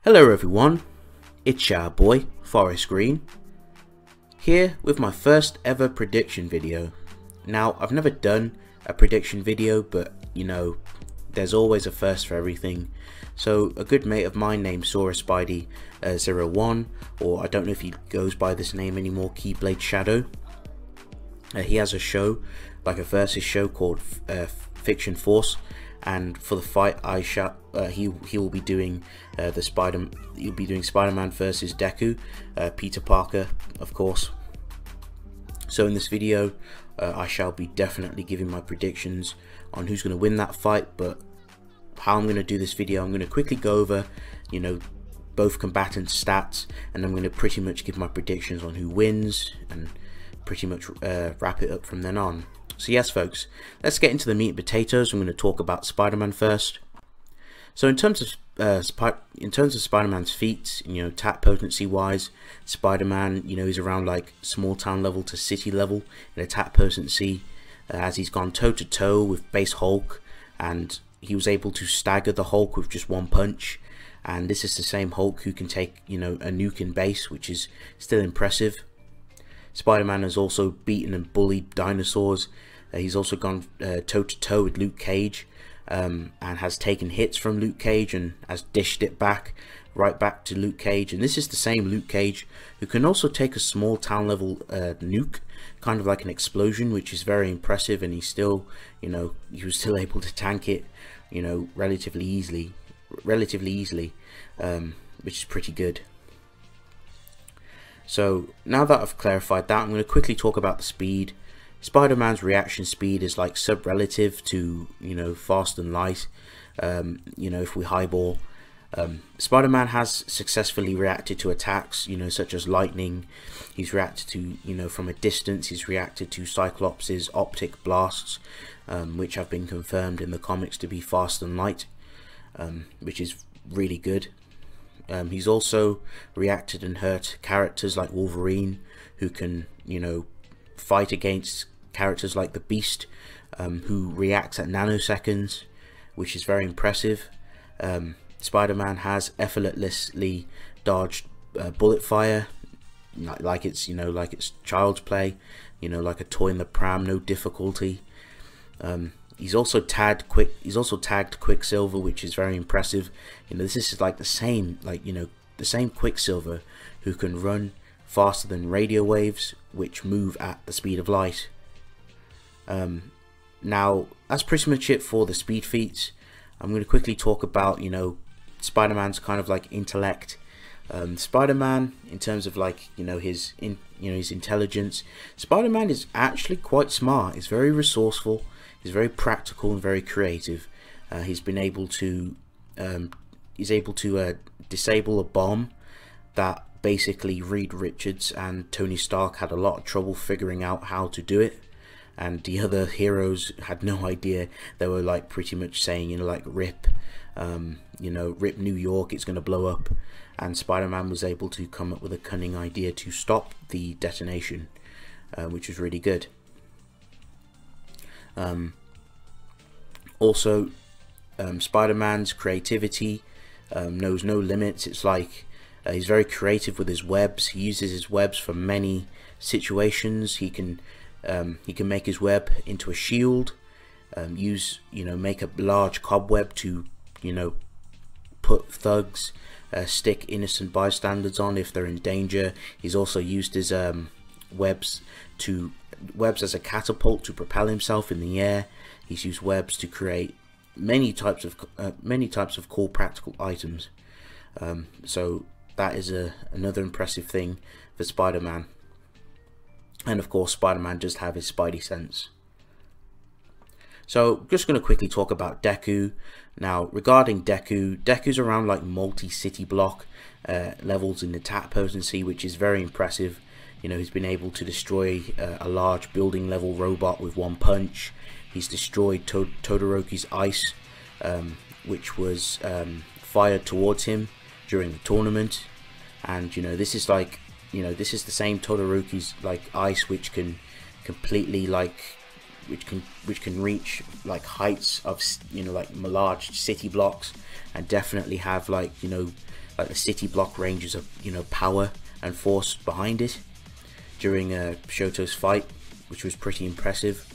Hello everyone, it's your boy Forest Green here with my first ever prediction video. Now I've never done a prediction video, but you know, there's always a first for everything. So a good mate of mine named Sora Spidey 01, or I don't know if he goes by this name anymore, Keyblade Shadow. He has a show, like a versus show called Fiction Force, and for the fight he will be doing he'll be doing Spider-Man versus Deku, Peter Parker of course. So in this video I shall be definitely giving my predictions on who's going to win that fight, but how I'm going to do this video, I'm going to quickly go over, you know, both combatants' stats, and I'm going to pretty much give my predictions on who wins and pretty much wrap it up from then on. So yes folks, let's get into the meat and potatoes. I'm going to talk about Spider-Man first. So in terms of Spider-Man's feats, you know, attack potency wise, Spider-Man, you know, he's around like small town level to city level in attack potency, as he's gone toe to toe with base Hulk, and he was able to stagger the Hulk with just one punch. And this is the same Hulk who can take, you know, a nuke in base, which is still impressive. Spider-Man has also beaten and bullied dinosaurs. He's also gone toe to toe with Luke Cage, and has taken hits from Luke Cage and has dished it right back to Luke Cage. And this is the same Luke Cage who can also take a small town level nuke, kind of like an explosion, which is very impressive. And he's still, you know, he was still able to tank it, you know, relatively easily, which is pretty good. So now that I've clarified that, I'm going to quickly talk about the speed. Spider-Man's reaction speed is like sub-relative to, you know, fast and light. You know, if we highball, Spider-Man has successfully reacted to attacks, you know, such as lightning. He's reacted to, you know, from a distance. He's reacted to Cyclops' optic blasts, which have been confirmed in the comics to be fast and light, which is really good. He's also reacted and hurt characters like Wolverine, who can, you know, fight against characters like the Beast, who reacts at nanoseconds, which is very impressive. Spider-Man has effortlessly dodged bullet fire, like it's, you know, like it's child's play, you know, like a toy in the pram, no difficulty. He's also tagged Quicksilver, which is very impressive. You know, this is like the same, like, you know, the same Quicksilver who can run faster than radio waves, which move at the speed of light. Now that's pretty much it for the speed feats. I'm going to quickly talk about, you know, Spider-Man's kind of like intellect. Spider-Man, in terms of like, you know, his intelligence, Spider-Man is actually quite smart. He's very resourceful. He's very practical and very creative. He's been able to disable a bomb that basically Reed Richards and Tony Stark had a lot of trouble figuring out how to do it, and the other heroes had no idea. They were like pretty much saying, you know, like rip New York, it's going to blow up, and Spider-Man was able to come up with a cunning idea to stop the detonation, which was really good. Also, Spider-Man's creativity knows no limits. It's like he's very creative with his webs. He uses his webs for many situations. He can make his web into a shield, make a large cobweb to, you know, put thugs, stick innocent bystanders on if they're in danger. He's also used his webs as a catapult to propel himself in the air. He's used webs to create many types of cool practical items. So that is another impressive thing for Spider-Man. And of course, Spider-Man does have his Spidey sense. So just going to quickly talk about Deku. Now regarding Deku's around like multi-city block levels in attack potency, which is very impressive. You know, he's been able to destroy a large building level robot with one punch. He's destroyed Todoroki's ice, which was fired towards him during the tournament. And, you know, this is like, you know, this is the same Todoroki's like ice, which can completely like, which can reach like heights of, you know, like large city blocks, and definitely have like, you know, like the city block ranges of, you know, power and force behind it during Shoto's fight, which was pretty impressive.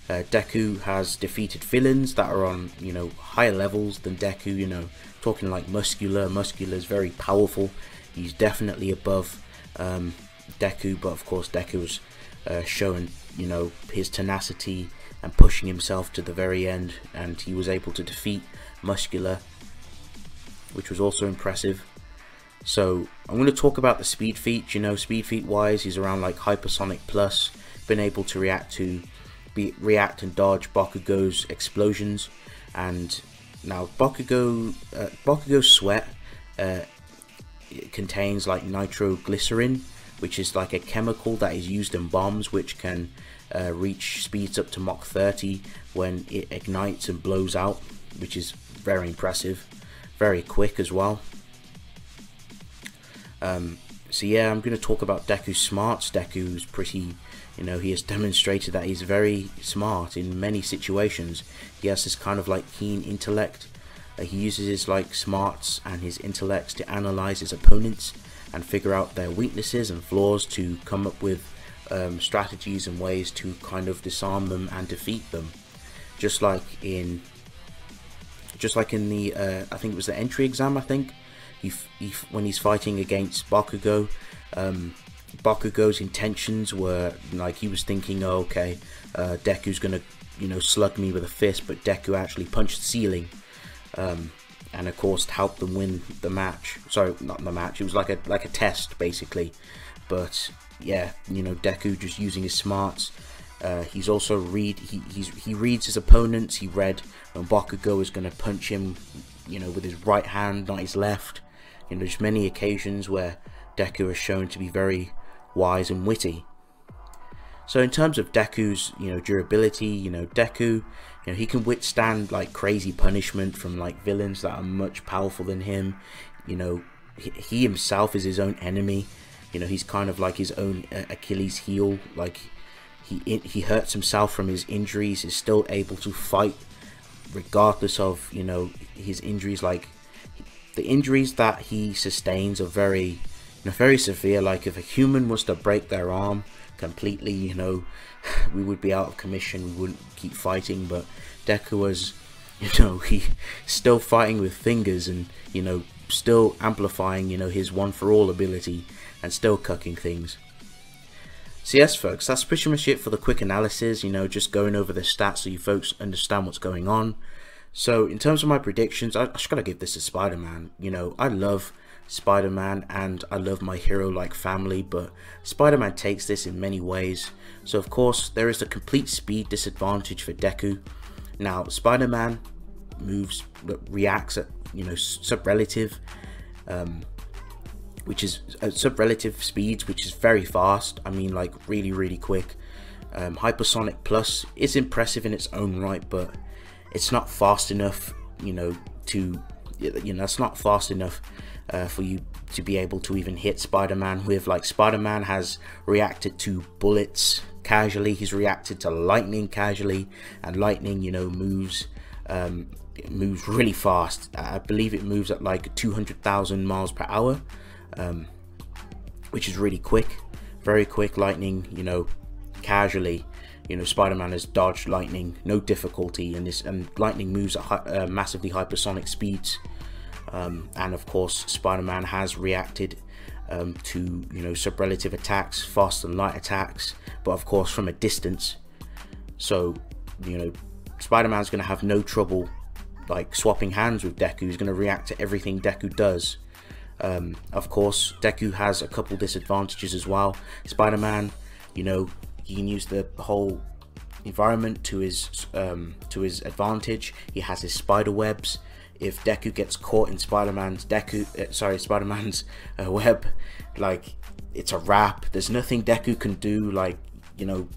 Deku has defeated villains that are on, you know, higher levels than Deku, you know, talking like Muscular. Muscular is very powerful. He's definitely above Deku, but of course Deku's showing, you know, his tenacity and pushing himself to the very end, and he was able to defeat Muscular, which was also impressive. So I'm going to talk about the speed feat. You know, speed feat wise, he's around like Hypersonic Plus, been able to react and dodge Bakugo's explosions. And now Bakugo's sweat it contains like nitroglycerin, which is like a chemical that is used in bombs, which can reach speeds up to Mach 30 when it ignites and blows out, which is very impressive, very quick as well. So yeah, I'm going to talk about Deku's smarts. Deku's pretty, you know, he has demonstrated that he's very smart in many situations. He has this kind of like keen intellect. He uses his like smarts and his intellects to analyze his opponents and figure out their weaknesses and flaws to come up with strategies and ways to kind of disarm them and defeat them. Just like in the I think it was the entry exam, I think. When he's fighting against Bakugo, Bakugo's intentions were like, he was thinking, oh, okay, Deku's gonna, you know, slug me with a fist, but Deku actually punched the ceiling, and of course helped them win the match. Sorry, not the match. It was like a test basically. But yeah, you know, Deku just using his smarts. He's also he reads his opponents. He read when Bakugo is gonna punch him, you know, with his right hand, not his left. You know, there's many occasions where Deku is shown to be very wise and witty. So in terms of Deku's, you know, durability, you know, Deku, you know, he can withstand like crazy punishment from like villains that are much powerful than him. You know, he himself is his own enemy. You know, he's kind of like his own Achilles heel. Like he hurts himself from his injuries, is still able to fight regardless of, you know, his injuries. Like the injuries that he sustains are very, you know, very severe. Like if a human was to break their arm completely, you know, we would be out of commission, we wouldn't keep fighting. But Deku was, you know, he still fighting with fingers and, you know, still amplifying, you know, his one for all ability and still cucking things. So yes folks, that's pretty much it for the quick analysis, you know, just going over the stats so you folks understand what's going on. So in terms of my predictions, I just gotta give this to Spider-Man. You know, I love Spider-Man and I love my hero-like family, but Spider-Man takes this in many ways. So of course, there is a complete speed disadvantage for Deku. Now, Spider-Man reacts at, you know, sub-relative, which is sub-relative speeds, which is very fast. I mean, like really quick. Hypersonic Plus is impressive in its own right, but it's not fast enough, you know, it's not fast enough for you to be able to even hit Spider-Man with. Like, Spider-Man has reacted to bullets casually, he's reacted to lightning casually, and lightning, you know, moves really fast. I believe it moves at like 200,000 miles per hour, which is really quick, very quick. Lightning, you know, casually, you know, Spider-Man has dodged lightning, no difficulty in this, and lightning moves at massively hypersonic speeds. And of course, Spider-Man has reacted to, you know, sub-relative attacks, fast and light attacks, but of course from a distance. So, you know, Spider-Man's going to have no trouble like swapping hands with Deku. He's going to react to everything Deku does. Of course, Deku has a couple disadvantages as well. Spider-Man, you know, he can use the whole environment to his advantage. He has his spider webs. If Deku gets caught in Spider-Man's web, like, it's a wrap. There's nothing Deku can do. Like, you know,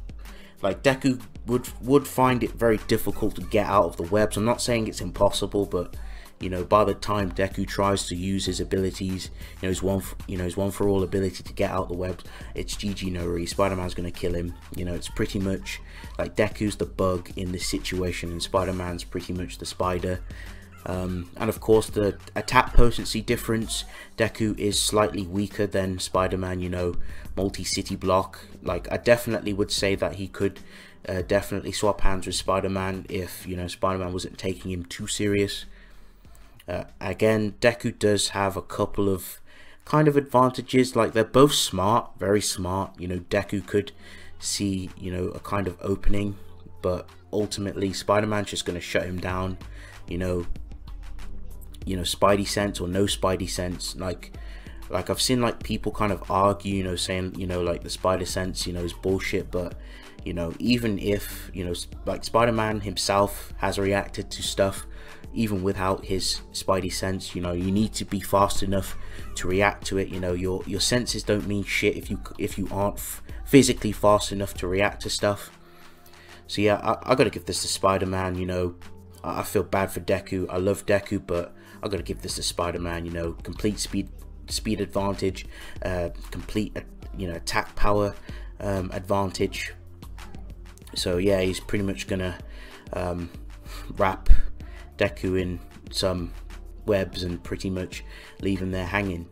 like Deku would find it very difficult to get out of the webs. I'm not saying it's impossible, but you know, by the time Deku tries to use his abilities, you know, his one for all ability to get out the webs, it's GG no re. Spider-Man's gonna kill him. You know, it's pretty much like Deku's the bug in this situation, and Spider-Man's pretty much the spider. And of course the attack potency difference, Deku is slightly weaker than Spider-Man, you know, multi-city block. Like, I definitely would say that he could definitely swap hands with Spider-Man if, you know, Spider-Man wasn't taking him too serious. Again, Deku does have a couple of kind of advantages. Like, they're both smart, very smart. You know, Deku could see, you know, a kind of opening, but ultimately Spider-Man's just going to shut him down. You know, Spidey sense or no Spidey sense. Like I've seen like people kind of argue, you know, saying, you know, like the Spider sense, you know, is bullshit. But, you know, even if, you know, like Spider-Man himself has reacted to stuff even without his Spidey sense, you know, you need to be fast enough to react to it. You know, your senses don't mean shit if you aren't physically fast enough to react to stuff. So yeah, I gotta give this to Spider-Man. You know, I feel bad for Deku. I love Deku, but I gotta give this to Spider-Man. You know, complete speed advantage, complete you know, attack power advantage. So yeah, he's pretty much gonna wrap Deku in some webs and pretty much leave him there hanging.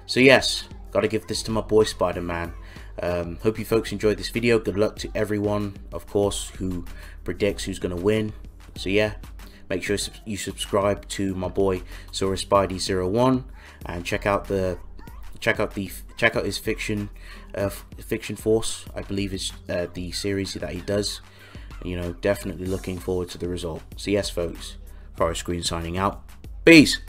So yes, gotta give this to my boy Spider-Man. Hope you folks enjoyed this video. Good luck to everyone, of course, who predicts who's gonna win. So yeah, make sure you subscribe to my boy Spidey01 and check out his fiction force, I believe is the series that he does. You know, definitely looking forward to the result. So yes folks, Forest Green signing out. Peace.